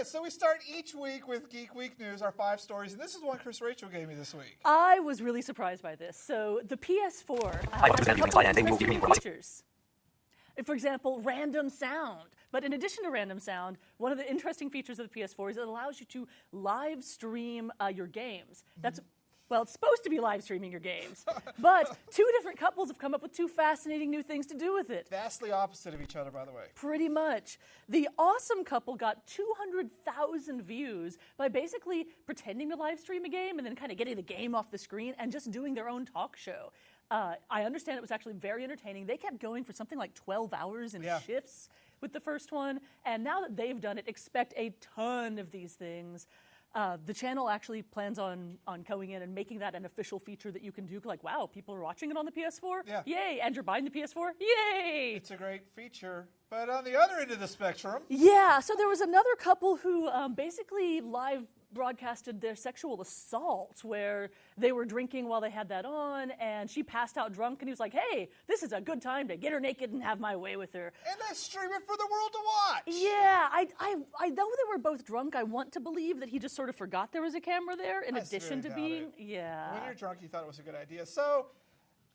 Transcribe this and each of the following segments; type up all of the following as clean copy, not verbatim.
right, so we start each week with Geek Week News, our 5 stories, and this is one Chris Rachel gave me this week. I was really surprised by this. So the PS4 has a couple of interesting features. For example, random sound. But in addition to random sound, one of the interesting features of the PS4 is it allows you to live stream your games. Well, it's supposed to be live streaming your games, but 2 different couples have come up with 2 fascinating new things to do with it. Vastly opposite of each other, by the way. Pretty much. The awesome couple got 200,000 views by basically pretending to live stream a game and then kind of getting the game off the screen and just doing their own talk show. I understand it was actually very entertaining. They kept going for something like 12 hours in shifts with the first one, and now that they've done it, expect a ton of these things. The channel actually plans on going in and making that an official feature that you can do. Like, wow, people are watching it on the PS4? Yeah. Yay! And you're buying the PS4? Yay! It's a great feature. But on the other end of the spectrum... Yeah, so there was another couple who basically live broadcasted their sexual assault where they were drinking while they had that on, and she passed out drunk, and he was like, hey, this is a good time to get her naked and have my way with her. And they stream it for the world to watch. Yeah, I know they were both drunk. I want to believe that he just sort of forgot there was a camera there in addition to being... Yeah. When you're drunk, you thought it was a good idea. So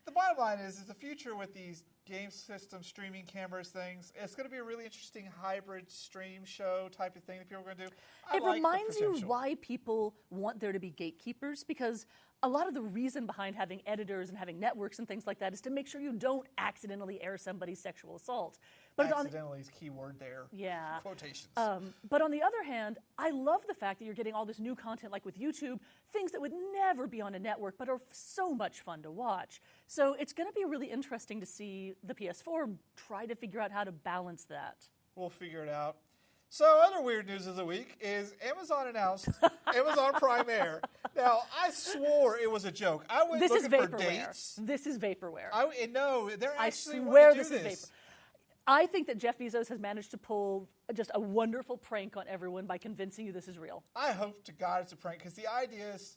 the bottom line is the future with these game system streaming cameras things, it's going to be a really interesting hybrid stream show type of thing that people are going to do. It reminds you why people want there to be gatekeepers, because a lot of the reason behind having editors and having networks and things like that is to make sure you don't accidentally air somebody's sexual assault. But accidentally is keyword there. Yeah. Quotations. But on the other hand, I love the fact that you're getting all this new content, like with YouTube, things that would never be on a network but are so much fun to watch. So it's going to be really interesting to see the PS4 try to figure out how to balance that. We'll figure it out. So other weird news of the week is Amazon announced Amazon Prime Air. Now, I swore it was a joke. I went looking for dates. This is vaporware. No, they're actually I swear this is vapor. I think that Jeff Bezos has managed to pull just a wonderful prank on everyone by convincing you this is real. I hope to God it's a prank, because the idea is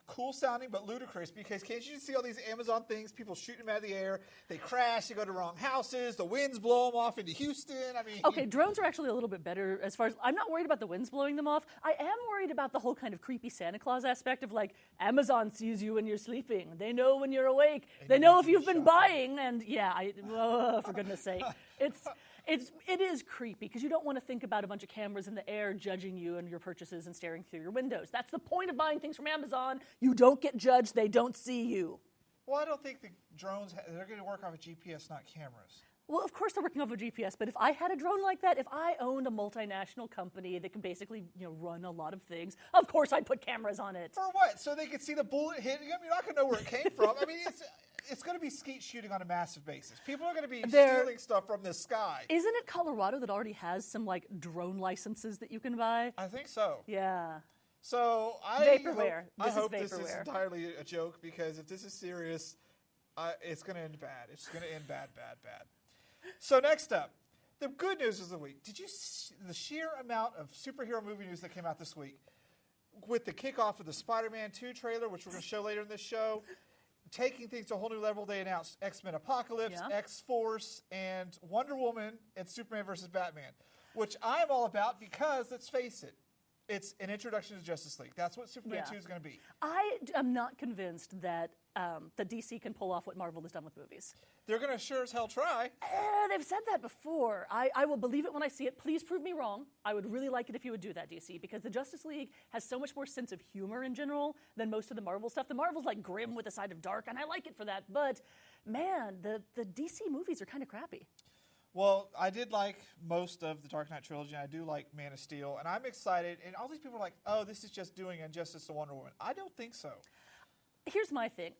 cool sounding but ludicrous, because can't you see all these Amazon things, people shooting them out of the air, they crash, they go to wrong houses, the winds blow them off into Houston. I mean, okay, drones are actually a little bit better as far as, I'm not worried about the winds blowing them off. I am worried about the whole kind of creepy Santa Claus aspect of, like, Amazon sees you when you're sleeping, they know when you're awake, they know if you've been buying, and for goodness sake, it is creepy, because you don't want to think about a bunch of cameras in the air judging you and your purchases and staring through your windows. That's the point of buying things from Amazon. You don't get judged. They don't see you. Well, I don't think the drones, they're going to work off of GPS, not cameras. Well, of course they're working off of GPS, but if I had a drone like that, if I owned a multinational company that can basically run a lot of things, of course I'd put cameras on it. For what? So they could see the bullet hitting them? You're not going to know where it came from. I mean, it's going to be skeet shooting on a massive basis. People are going to be stealing stuff from the sky. Isn't it Colorado that already has some, like, drone licenses that you can buy? I think so. Yeah. So vaporware. I hope this is entirely a joke, because if this is serious, it's going to end bad. It's going to end bad. So next up, the good news of the week. Did you see the sheer amount of superhero movie news that came out this week? With the kickoff of the Spider-Man 2 trailer, which we're going to show later in this show, taking things to a whole new level, they announced X-Men Apocalypse, X-Force, and Wonder Woman, and Superman vs. Batman, which I'm all about, because, let's face it, it's an introduction to Justice League. That's what Superman 2 is going to be. I am not convinced that the DC can pull off what Marvel has done with movies. They're going to sure as hell try. They've said that before. I will believe it when I see it. Please prove me wrong. I would really like it if you would do that, DC, because the Justice League has so much more sense of humor in general than most of the Marvel stuff. The Marvel's like grim with a side of dark, and I like it for that. But, man, the DC movies are kind of crappy. Well, I did like most of the Dark Knight trilogy, and I do like Man of Steel, and I'm excited. And all these people are like, oh, this is just doing injustice to Wonder Woman. I don't think so. Here's my thing.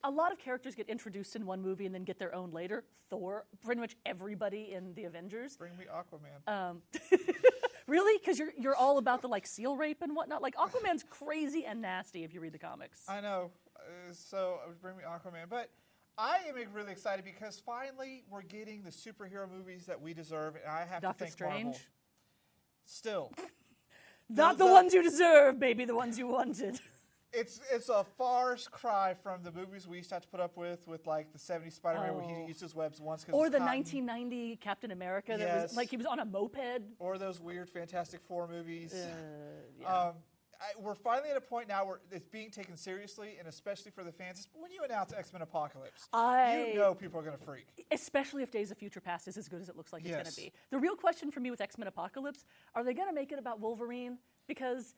A lot of characters get introduced in one movie and then get their own later. Thor, pretty much everybody in the Avengers. Bring me Aquaman. Really? Because you're all about the, like, seal rape and whatnot? Like, Aquaman's crazy and nasty if you read the comics. I know. So bring me Aquaman. But I am really excited, because finally we're getting the superhero movies that we deserve, and I have Doctor to thank Strange? Marvel. Still. Not the ones you deserve, baby, the ones you wanted. It's a far cry from the movies we used to have to put up with like the 70s Spider-Man where he used his webs once. Or the cotton. 1990 Captain America that was like he was on a moped. Or those weird Fantastic Four movies. Yeah. We're finally at a point now where it's being taken seriously, and especially for the fans. When you announce X-Men Apocalypse, you know people are going to freak. Especially if Days of Future Past is as good as it looks like it's going to Yes. be. The real question for me with X-Men Apocalypse, are they going to make it about Wolverine? Because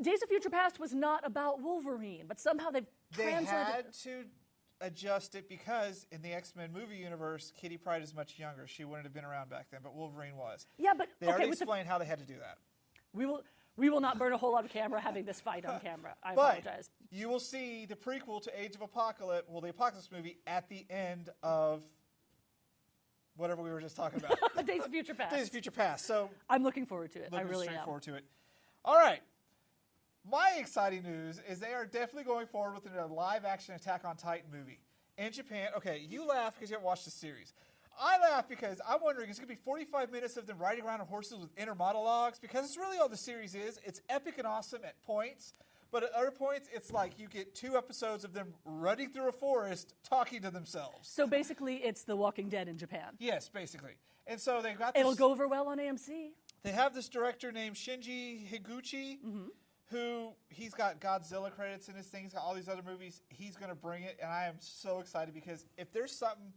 Days of Future Past was not about Wolverine, but somehow they've translated had to adjust it because in the X-Men movie universe, Kitty Pryde is much younger. She wouldn't have been around back then, but Wolverine was. Yeah, but They already explained how they had to do that. We will not burn a whole lot of camera having this fight on camera. I But apologize. you will see the prequel to Age of Apocalypse, the Apocalypse movie, at the end of whatever we were just talking about. Days of Future Past. Days of Future Past. So I'm looking forward to it. I looking really straight am. forward to it. All right. My exciting news is they are definitely going forward with a live-action Attack on Titan movie. In Japan, okay, you laugh because you haven't watched the series. I laugh because I'm wondering, is it going to be 45 minutes of them riding around on horses with inner monologues? Because it's really all the series is. It's epic and awesome at points, but at other points, it's like you get 2 episodes of them running through a forest talking to themselves. So basically, it's The Walking Dead in Japan. Yes, basically. And so they've got this... It'll go over well on AMC. They have this director named Shinji Higuchi, who he's got Godzilla credits in his thing. He's got all these other movies. He's going to bring it, and I am so excited because if there's something...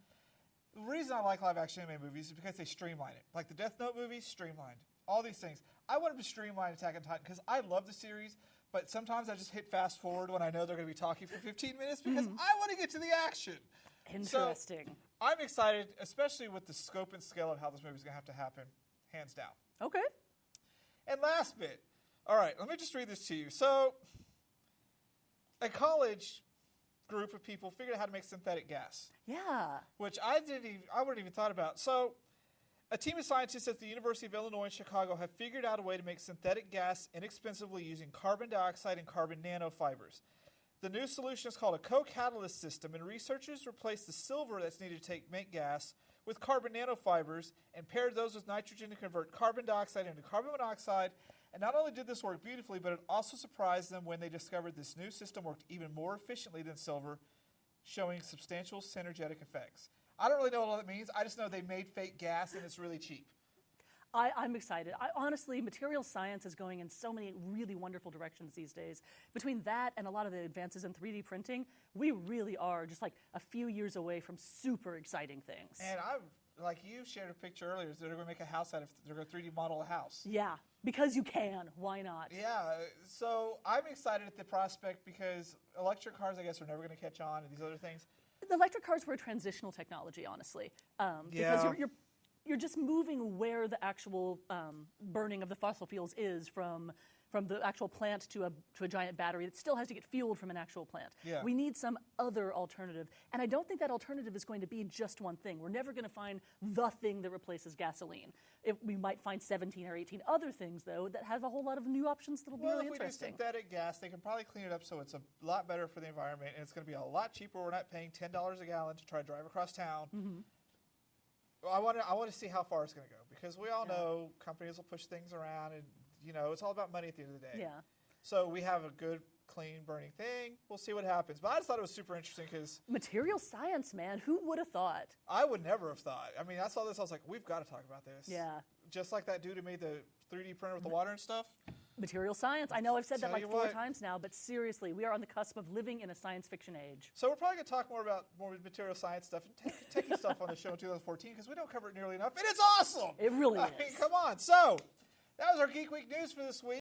The reason I like live-action anime movies is because they streamline it. Like the Death Note movies, streamlined. All these things. I want them to streamline Attack on Titan because I love the series, but sometimes I just hit fast forward when I know they're going to be talking for 15 minutes because I want to get to the action. Interesting. So, I'm excited, especially with the scope and scale of how this movie is going to have to happen, hands down. Okay. And last bit. All right, let me just read this to you. So, a college group of people figured out how to make synthetic gas. Yeah. Which I wouldn't even thought about. So, a team of scientists at the University of Illinois in Chicago have figured out a way to make synthetic gas inexpensively using carbon dioxide and carbon nanofibers. The new solution is called a co-catalyst system, and researchers replaced the silver that's needed to make gas with carbon nanofibers and paired those with nitrogen to convert carbon dioxide into carbon monoxide. And not only did this work beautifully, but it also surprised them when they discovered this new system worked even more efficiently than silver, showing substantial synergetic effects. I don't really know what all that means. I just know they made fake gas and it's really cheap. I'm excited. Honestly, material science is going in so many really wonderful directions these days. Between that and a lot of the advances in 3D printing, we really are just like a few years away from super exciting things. And like you shared a picture earlier, they're going to make a house out of, they're going to 3D model a house. Yeah, because you can. Why not? Yeah, so I'm excited at the prospect because electric cars, I guess, are never going to catch on and these other things. The electric cars were a transitional technology, honestly, because you're just moving where the actual burning of the fossil fuels is from the actual plant to a giant battery that still has to get fueled from an actual plant. Yeah. We need some other alternative, and I don't think that alternative is going to be just one thing. We're never going to find the thing that replaces gasoline. We might find 17 or 18 other things, though, that have a whole lot of new options that'll be really interesting. If we do synthetic gas, they can probably clean it up so it's a lot better for the environment, and it's going to be a lot cheaper. We're not paying $10 a gallon to try to drive across town. I want to see how far it's going to go because we all know companies will push things around, and it's all about money at the end of the day. Yeah. So we have a good, clean burning thing. We'll see what happens. But I just thought it was super interesting because material science, man, who would have thought? I would never have thought. I mean, I saw this. I was like, we've got to talk about this. Yeah. Just like that dude who made the 3D printer with the water and stuff. Material science. I know I've said that Tell like you 4 what. times now, but seriously, we are on the cusp of living in a science fiction age. So we're probably going to talk more about more material science stuff and techie stuff on the show in 2014 because we don't cover it nearly enough. And it's awesome. It really I is. mean, come on. So that was our Geek Week news for this week.